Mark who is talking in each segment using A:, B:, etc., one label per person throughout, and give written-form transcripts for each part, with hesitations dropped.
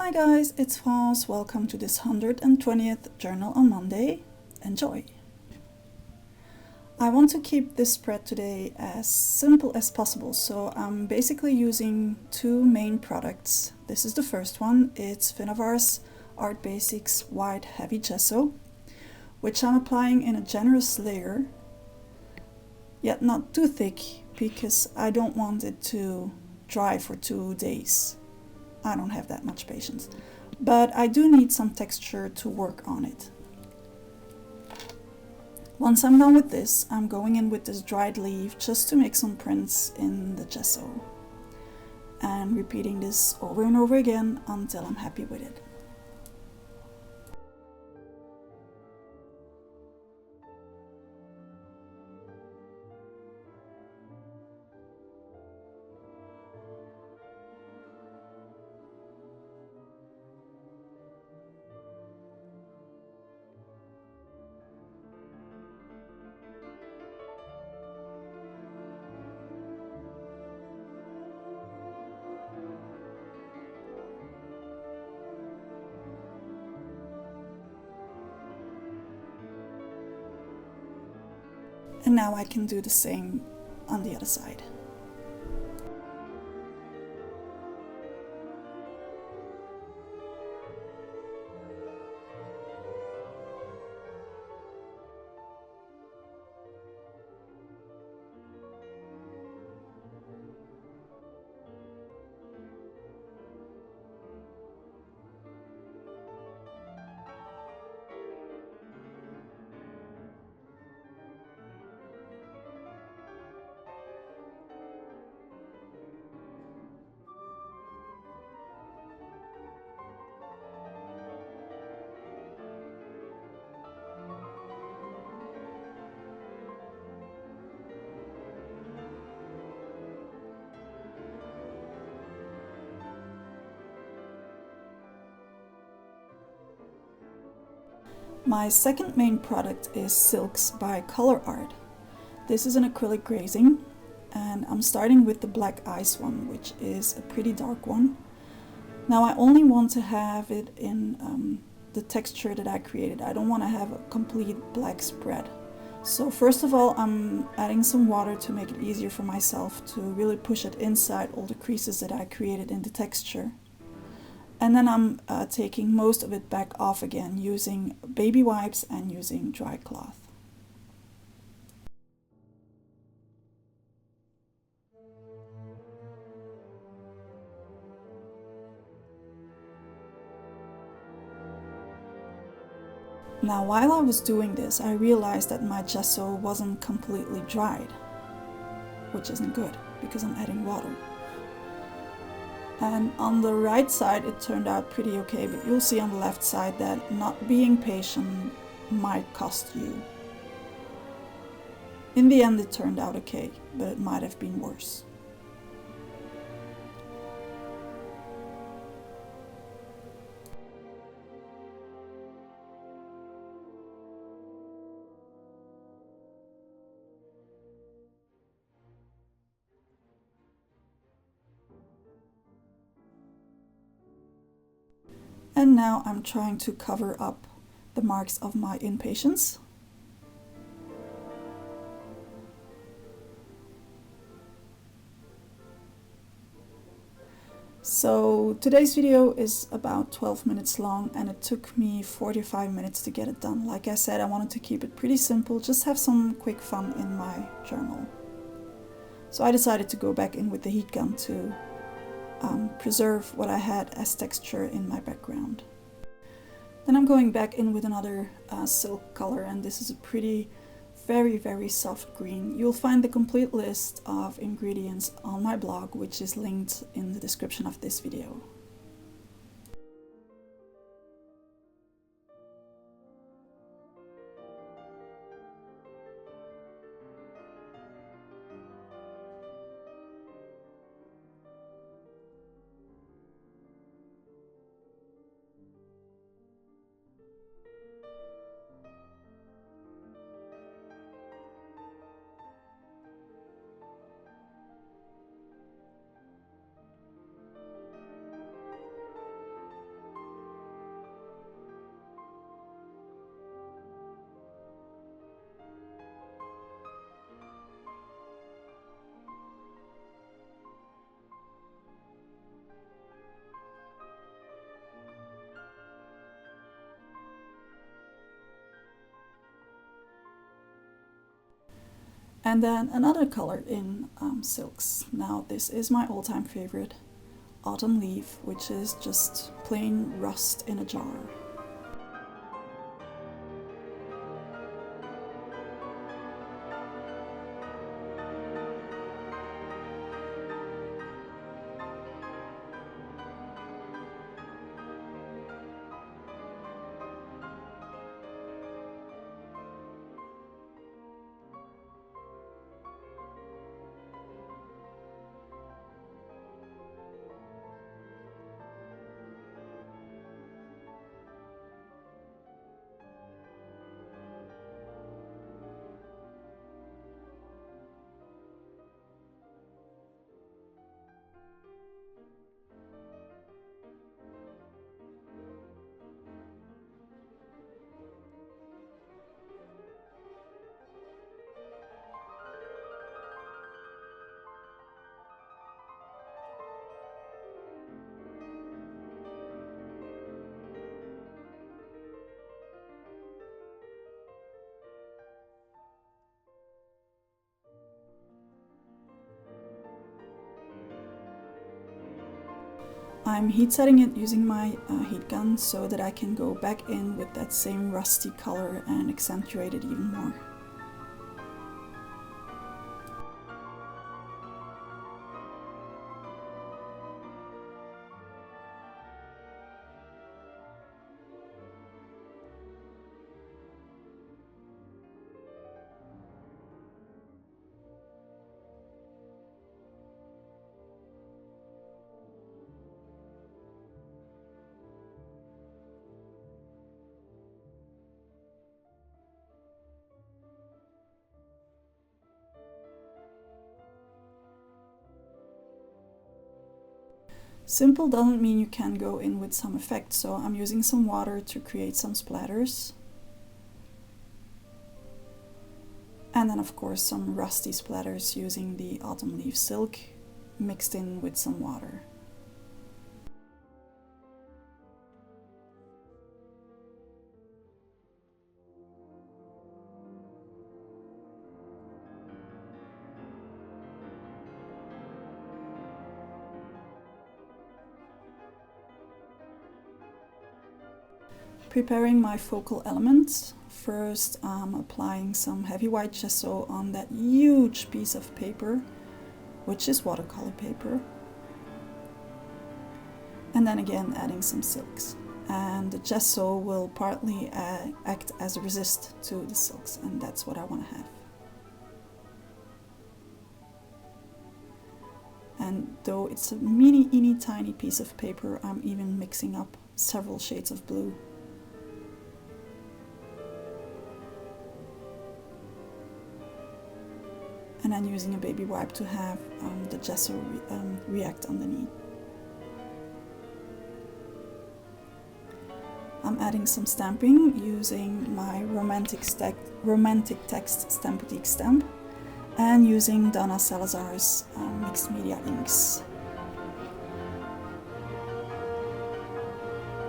A: Hi guys, it's France. Welcome to this 120th Journal on Monday. Enjoy! I want to keep this spread today as simple as possible, so I'm basically using two main products. This is the first one. It's Finnavar's Art Basics White Heavy Gesso, which I'm applying in a generous layer, yet not too thick because I don't want it to dry for 2 days. I don't have that much patience, but I do need some texture to work on it. Once I'm done with this, I'm going in with this dried leaf just to make some prints in the gesso, and repeating this over and over again until I'm happy with it. And now I can do the same on the other side. My second main product is Silks by Color Art. This is an acrylic glazing, and I'm starting with the black ice one, which is a pretty dark one. Now I only want to have it in the texture that I created. I don't want to have a complete black spread. So first of all, I'm adding some water to make it easier for myself to really push it inside all the creases that I created in the texture. And then I'm taking most of it back off again using baby wipes and using dry cloth. Now while I was doing this, I realized that my gesso wasn't completely dried, which isn't good because I'm adding water. And on the right side it turned out pretty okay, but you'll see on the left side that not being patient might cost you. In the end it turned out okay, but it might have been worse. And now I'm trying to cover up the marks of my impatience. So today's video is about 12 minutes long, and it took me 45 minutes to get it done. Like I said, I wanted to keep it pretty simple, just have some quick fun in my journal. So I decided to go back in with the heat gun to preserve what I had as texture in my background. Then I'm going back in with another silk color, and this is a pretty very soft green. You'll find the complete list of ingredients on my blog, which is linked in the description of this video. And then another color in silks. Now this is my all-time favorite, autumn leaf, which is just plain rust in a jar. I'm heat setting it using my heat gun so that I can go back in with that same rusty color and accentuate it even more. Simple doesn't mean you can go in with some effect, so I'm using some water to create some splatters. And then of course some rusty splatters using the autumn leaf silk mixed in with some water. Preparing my focal elements. First I'm applying some heavy white gesso on that huge piece of paper, which is watercolor paper. And then again adding some silks. And the gesso will partly act as a resist to the silks, and that's what I want to have. And though it's a teeny tiny piece of paper, I'm even mixing up several shades of blue. And then using a baby wipe to have the gesso react underneath. I'm adding some stamping using my romantic text Stamp-O-Teak stamp and using Donna Salazar's mixed media inks.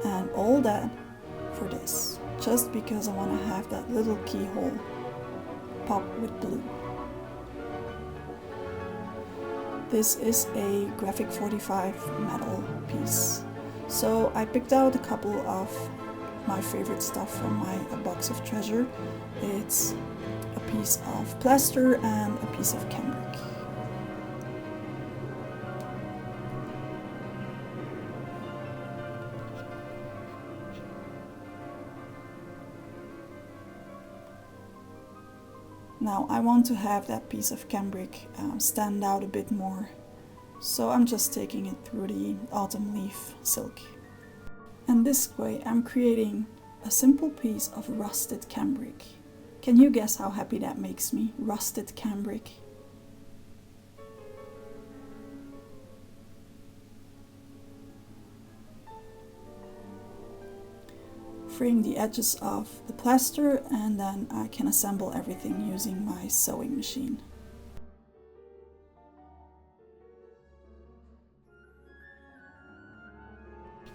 A: And all that for this, just because I want to have that little keyhole pop with blue. This is a graphic 45 metal piece. So I picked out a couple of my favorite stuff from my box of treasure. It's a piece of plaster and a piece of cambric. Now I want to have that piece of cambric stand out a bit more, so I'm just taking it through the autumn leaf silk. And this way I'm creating a simple piece of rusted cambric. Can you guess how happy that makes me? Rusted cambric. Freeing the edges of the plaster, and then I can assemble everything using my sewing machine.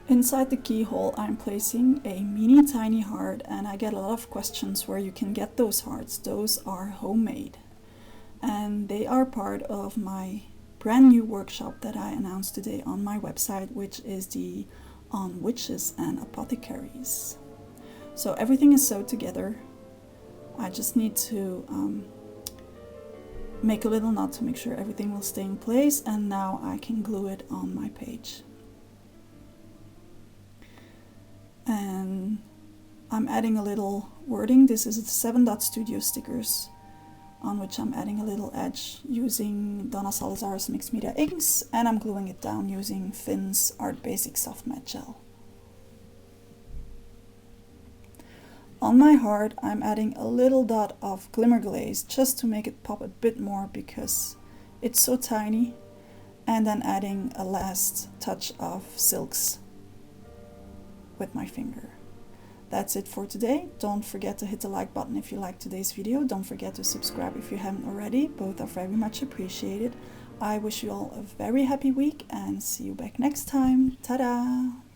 A: Inside the keyhole I'm placing a mini tiny heart, and I get a lot of questions where you can get those hearts. Those are homemade. and they are part of my brand new workshop that I announced today on my website, which is the On Witches and Apothecaries. So everything is sewed together. I just need to make a little knot to make sure everything will stay in place, and now I can glue it on my page. And I'm adding a little wording. This is the 7 Dot Studio stickers, on which I'm adding a little edge using Donna Salazar's Mixed Media inks, and I'm gluing it down using Finn's Art Basic Soft Matte Gel. On my heart, I'm adding a little dot of Glimmer Glaze just to make it pop a bit more because it's so tiny, and then adding a last touch of silks with my finger. That's it for today. Don't forget to hit the like button if you liked today's video. Don't forget to subscribe if you haven't already. Both are very much appreciated. I wish you all a very happy week and see you back next time. Ta-da!